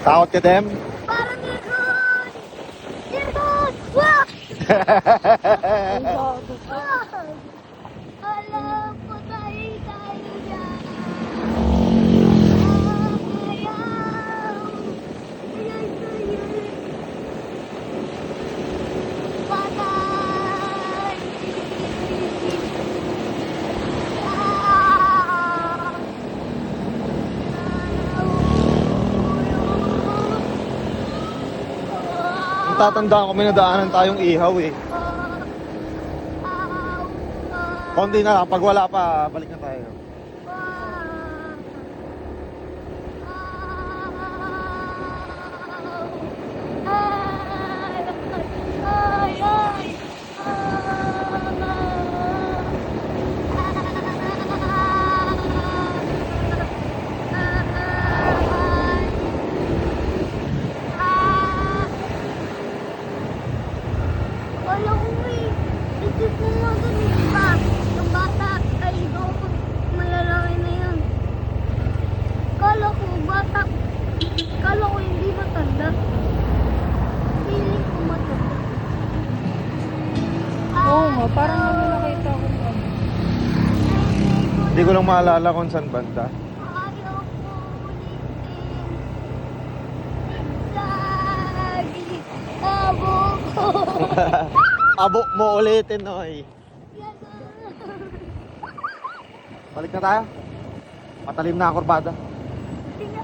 Takot ka, Dem? Parang Irgon! Irgon! Wak! Wak! Alam ko tayo dyan. Ayaw! Ayaw sa'yo. Patay! Tatandaan ko may nadaanan tayong ihaw eh. Konti na lang, pag wala pa, balik na tayo. Wala ko eh. Isip mo nga ganun pa. Yung bata ay doon. Malalaki na yun. Kala ko bata. Kala ko hindi matanda. Feeling ko matanda. Oo nga, parang may nakita ko nga. Hindi ko lang maalala kung saan banda. Ayaw ko ulitin. Lagi. Abo ko. Abo mo ulitin, Noy. Balik na tayo. Matalim na ang kurbada.